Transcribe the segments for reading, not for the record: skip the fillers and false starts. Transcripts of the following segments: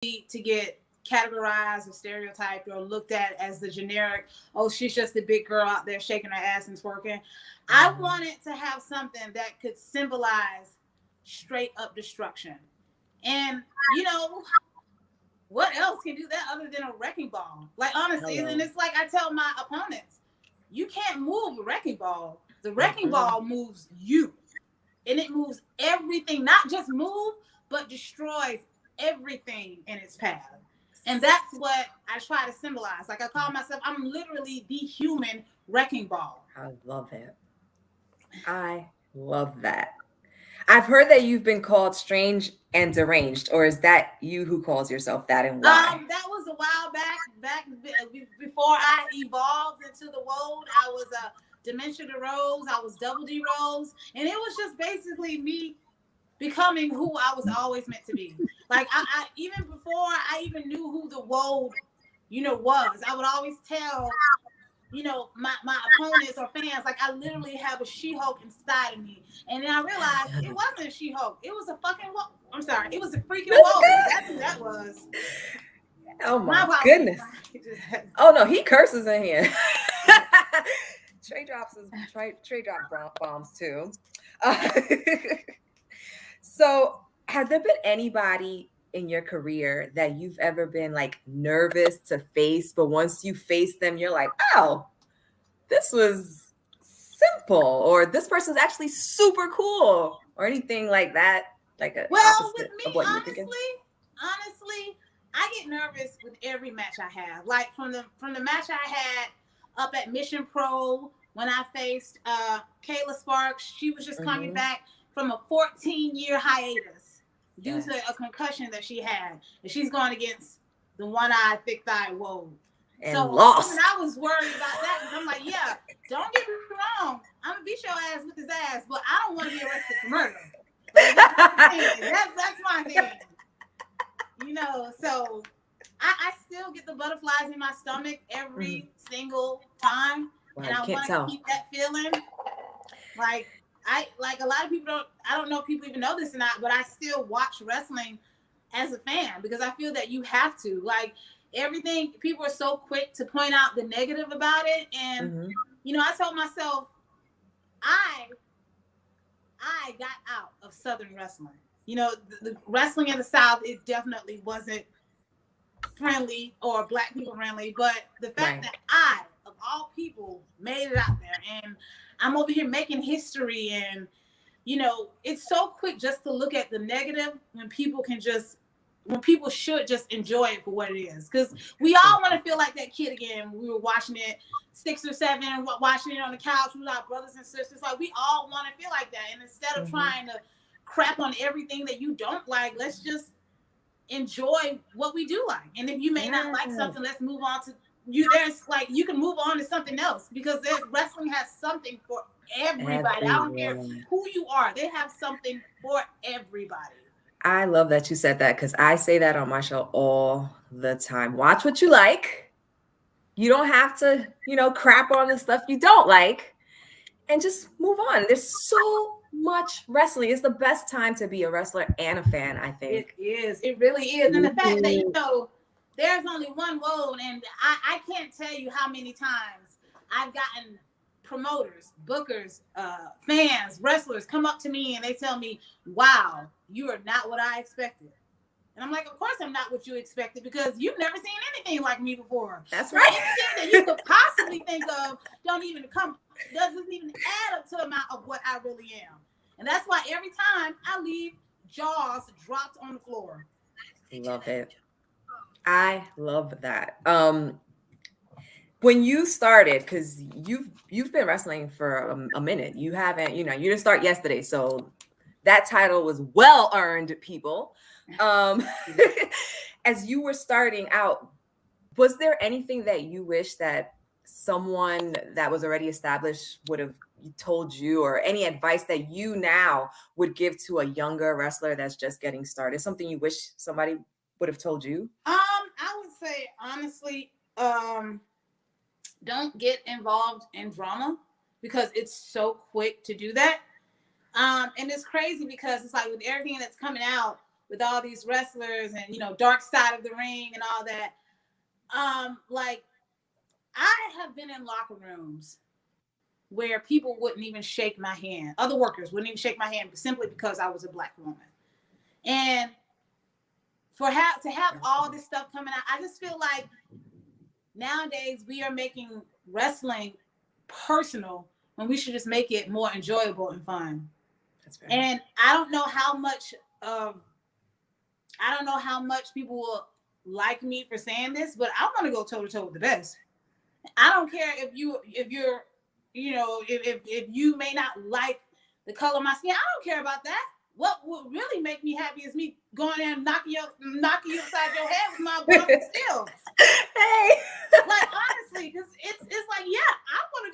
to get categorized or stereotyped or looked at as the generic, oh, she's just a big girl out there shaking her ass and twerking. I wanted to have something that could symbolize straight up destruction. And, you know, what else can do that other than a wrecking ball? Like, honestly, and it's like I tell my opponents, you can't move a wrecking ball. The wrecking ball moves you. And it moves everything, not just move, but destroys everything in its path. And that's what I try to symbolize. Like I call myself, I'm literally the human wrecking ball. I love it. I love that. I've heard that you've been called strange and deranged, or is that you who calls yourself that, and why? That was a while back before I evolved into the Woad. I was a Dementia to Rose, I was Double D Rose, and it was just basically me becoming who I was always meant to be. Like I even before I even knew who the Woad, was, I would always tell, my opponents or fans, like I literally have a She-Hulk inside of me. And then I realized it wasn't a She-Hulk. It was a fucking Woad. I'm sorry. It was a freaking Woad. That's who that was. Oh my goodness. Oh no, he curses in here. Trey drops bombs too. So has there been anybody in your career that you've ever been like nervous to face, but once you face them, you're like, oh, this was simple, or this person's actually super cool, or anything like that? Like a well, with me, of what you're thinking? honestly, I get nervous with every match I have. Like from the match I had up at Mission Pro when I faced Kayla Sparks. She was just coming back from a 14-year hiatus due to a concussion that she had, and she's going against the one-eyed, thick-thighed Woad. And so lost. I was worried about that because I'm like, yeah, don't get me wrong, I'm gonna beat your ass with his ass, but I don't want to be arrested for murder. Like, that's my thing. So I still get the butterflies in my stomach every single time, and I want to keep that feeling. Like a lot of people I don't know if people even know this or not, but I still watch wrestling as a fan because I feel that you have to. Like everything, people are so quick to point out the negative about it, and I told myself, I got out of Southern wrestling. The wrestling in the South, it definitely wasn't friendly or Black people friendly, but the fact that I, of all people, made it out there, and I'm over here making history, and it's so quick just to look at the negative when people should just enjoy it for what it is. Because we all want to feel like that kid again. We were watching it 6 or 7, watching it on the couch with our brothers and sisters. Like we all want to feel like that. And instead of trying to crap on everything that you don't like, let's just enjoy what we do like. And if you may not like something, let's move on to you. There's like, you can move on to something else because wrestling has something for everybody. I don't care who you are. They have something for everybody. I love that you said that because I say that on my show all the time. Watch what you like. You don't have to, crap on the stuff you don't like, and just move on. There's so much wrestling. It's the best time to be a wrestler and a fan, I think. It is. It really is. And the fact that, there's only one Woad, and I can't tell you how many times I've gotten promoters, bookers, fans, wrestlers come up to me and they tell me, wow, you are not what I expected. And I'm like, of course I'm not what you expected because you've never seen anything like me before. That's right. Anything that you could possibly think of doesn't even add up to the amount of what I really am. And that's why every time I leave, jaws dropped on the floor. Love it. I love that. When you started, because you've been wrestling for a minute, you haven't, you didn't start yesterday, so that title was well earned, people. As you were starting out, was there anything that you wish that someone that was already established would have told you, or any advice that you now would give to a younger wrestler that's just getting started? Something you wish somebody would have told you? I would say honestly, don't get involved in drama because it's so quick to do that. And it's crazy because it's like with everything that's coming out, with all these wrestlers and, dark side of the ring and all that. Like, I have been in locker rooms where people wouldn't even shake my hand. Other workers wouldn't even shake my hand simply because I was a Black woman. And to have all this stuff coming out, I just feel like nowadays we are making wrestling personal when we should just make it more enjoyable and fun. That's right. And I don't know how much people will like me for saying this, but I want to go toe to toe with the best. I don't care if you may not like the color of my skin. I don't care about that. What would really make me happy is me going there and knocking you upside your head with my blunt steel. Hey, like, honestly, because it's like, yeah, I want to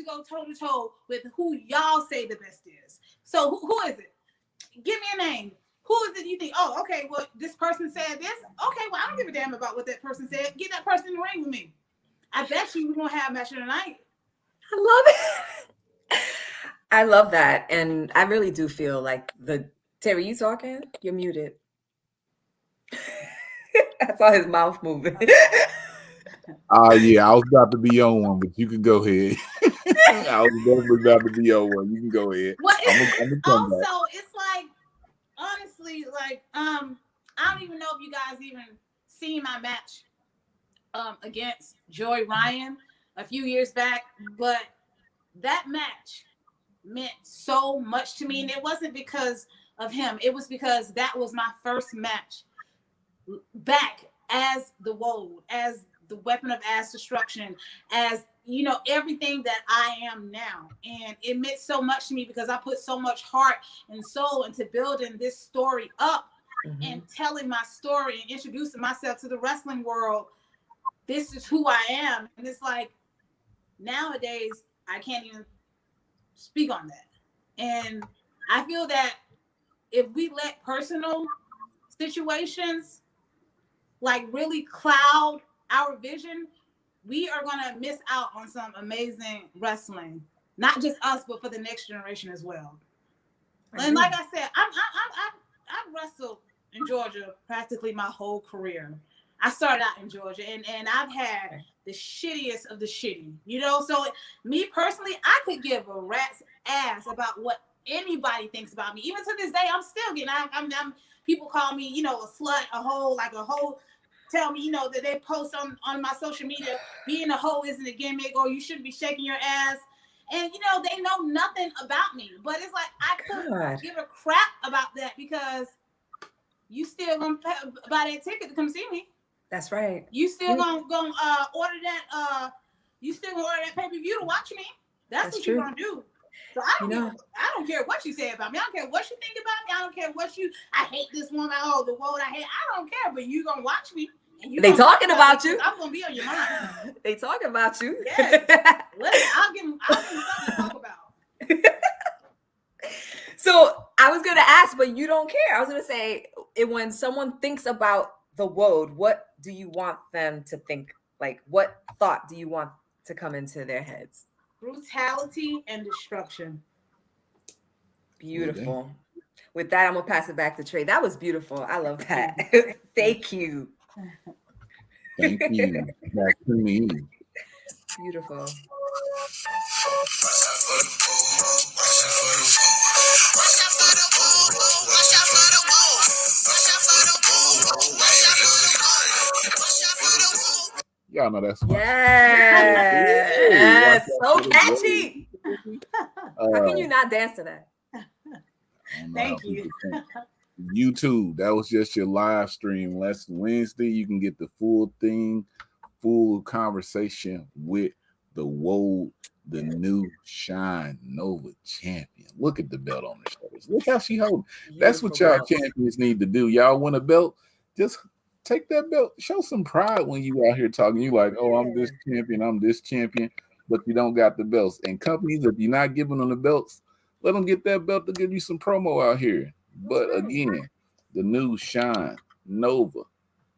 go toe to toe with who y'all say the best is. So who is it? Give me a name. Who is it you think? Oh, okay. Well, this person said this. Okay, well, I don't give a damn about what that person said. Get that person in the ring with me. I bet you we're gonna have a match of the night. I love it. I love that. And I really do feel like Terry, you talking? You're muted. I saw his mouth moving. Yeah, I was about to be on one, but you can go ahead. I was definitely about to be on one. You can go ahead. Well, it's like, honestly, like, I don't even know if you guys even seen my match against Joy Ryan a few years back, but that match meant so much to me, and it wasn't because of him. It was because that was my first match back as the Woad, as the weapon of ass destruction, as everything that I am now. And it meant so much to me because I put so much heart and soul into building this story up and telling my story and introducing myself to the wrestling world. This is who I am. And it's like, nowadays, I can't even speak on that. And I feel that if we let personal situations like really cloud our vision, we are going to miss out on some amazing wrestling. Not just us, but for the next generation as well. And like I said, I've wrestled in Georgia practically my whole career. I started out in Georgia, and I've had the shittiest of the shitty, So me personally, I could give a rat's ass about what anybody thinks about me. Even to this day, I'm still getting. I'm people call me, a slut, a hoe, tell me, that they post on my social media, being a hoe isn't a gimmick, or you shouldn't be shaking your ass. And they know nothing about me, but it's like I couldn't give a crap about that because you still gonna buy that ticket to come see me. That's right. You still gonna order that. You still gonna order that pay-per-view to watch me. That's what you're gonna do. So I don't care what you say about me. I don't care what you think about me. I don't care I hate this woman. Oh, the Woad I hate. I don't care. But you gonna watch me. They talking about you. I'm gonna be on your mind. They talking about you. Yes. I'll give them something to talk about. So I was gonna ask, but you don't care. I was gonna say, when someone thinks about the Woad, what do you want them to think? Like, what thought do you want to come into their heads? Brutality and destruction. Beautiful. With that, I'm gonna pass it back to Trey. That was beautiful. I love that. Thank you. Thank you. Back to me. Beautiful. Y'all know that's yes. So catchy. How can you not dance to that? Thank you. YouTube, that was just your live stream last Wednesday. You can get the full thing, full conversation with the Woad, the new Shine Nova champion. Look at the belt on her shoulders. Look how she holding. That's what y'all champions need to do. Y'all win a belt, just take that belt. Show some pride when you out here talking. You like, oh, I'm this champion, but you don't got the belts. And companies, if you're not giving them the belts, let them get that belt to give you some promo out here. But again, the new Shine Nova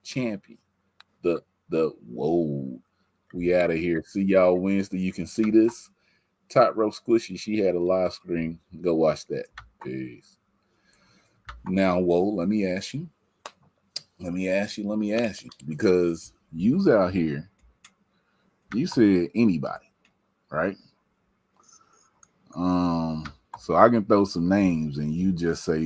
champion, the Woad. We out of here. See y'all Wednesday. You can see this. Top Rope Squishy. She had a live stream. Go watch that. Peace. Now, whoa, let me ask you, because you's out here, you said anybody, right? So I can throw some names and you just say